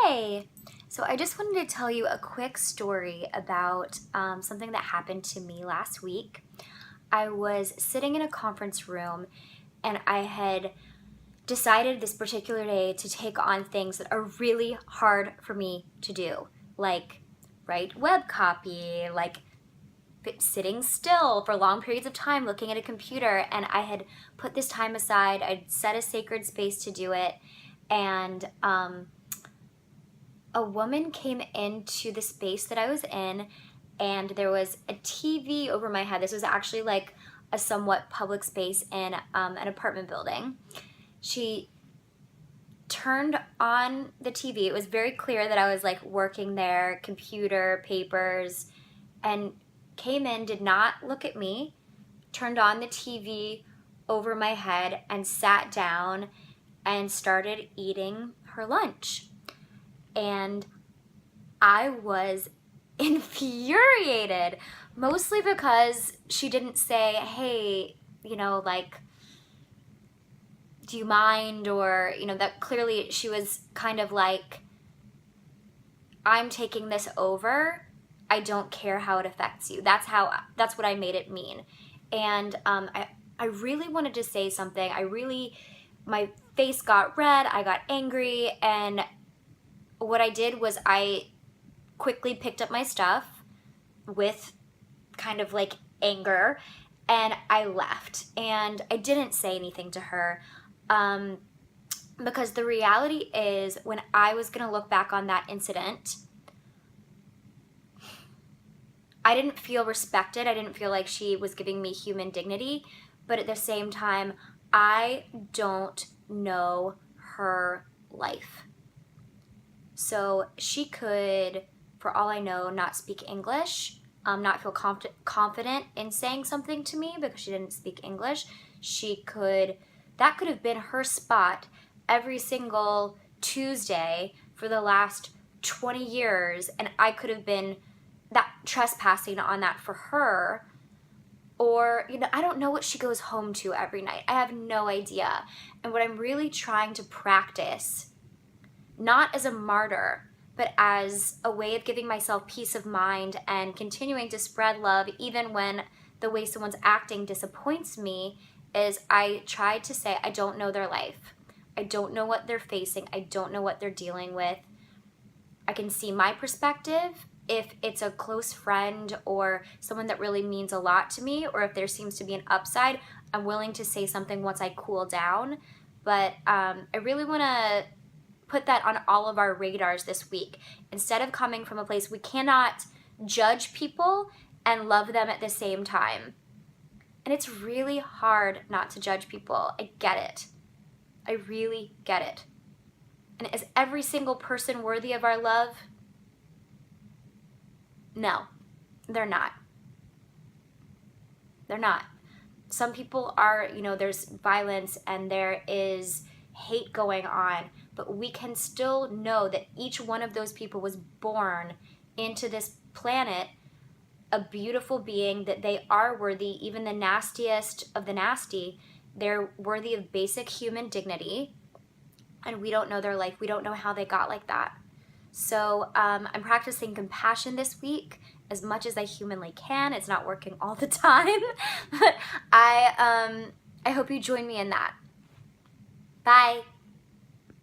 Hey! So I just wanted to tell you a quick story about something that happened to me last week. I was sitting in a conference room and I had decided this particular day to take on things that are really hard for me to do, like write web copy, like sitting still for long periods of time looking at a computer. And I had put this time aside, I'd set a sacred space to do it, and a woman came into the space that I was in, and there was a TV over my head. This was actually like a somewhat public space in an apartment building. She turned on the TV. It was very clear that I was like working there, computer, papers, and came in, did not look at me, turned on the TV over my head and sat down and started eating her lunch. And I was infuriated, mostly because she didn't say, hey, like, do you mind? Or, that clearly she was kind of like, I'm taking this over. I don't care how it affects you. That's what I made it mean. And I really wanted to say something. My face got red. I got angry. And what I did was I quickly picked up my stuff with kind of like anger, and I left. And I didn't say anything to her because the reality is, when I was going to look back on that incident, I didn't feel respected. I didn't feel like she was giving me human dignity. But at the same time, I don't know her life. So she could, for all I know, not speak English, not feel confident in saying something to me because she didn't speak English. That could have been her spot every single Tuesday for the last 20 years, and I could have been that trespassing on that for her. Or, I don't know what she goes home to every night. I have no idea. And what I'm really trying to practice, not as a martyr, but as a way of giving myself peace of mind and continuing to spread love even when the way someone's acting disappoints me, is I try to say, I don't know their life. I don't know what they're facing. I don't know what they're dealing with. I can see my perspective if it's a close friend or someone that really means a lot to me, or if there seems to be an upside, I'm willing to say something once I cool down. But I really want to put that on all of our radars this week. Instead of coming from a place, we cannot judge people and love them at the same time. And it's really hard not to judge people. I get it. I really get it. And is every single person worthy of our love? No, they're not. They're not. Some people are, there's violence and there is hate going on, but we can still know that each one of those people was born into this planet a beautiful being, that they are worthy, even the nastiest of the nasty. They're worthy of basic human dignity, and we don't know their life. We don't know how they got like that. So I'm practicing compassion this week as much as I humanly can. It's not working all the time, but I hope you join me in that. Bye.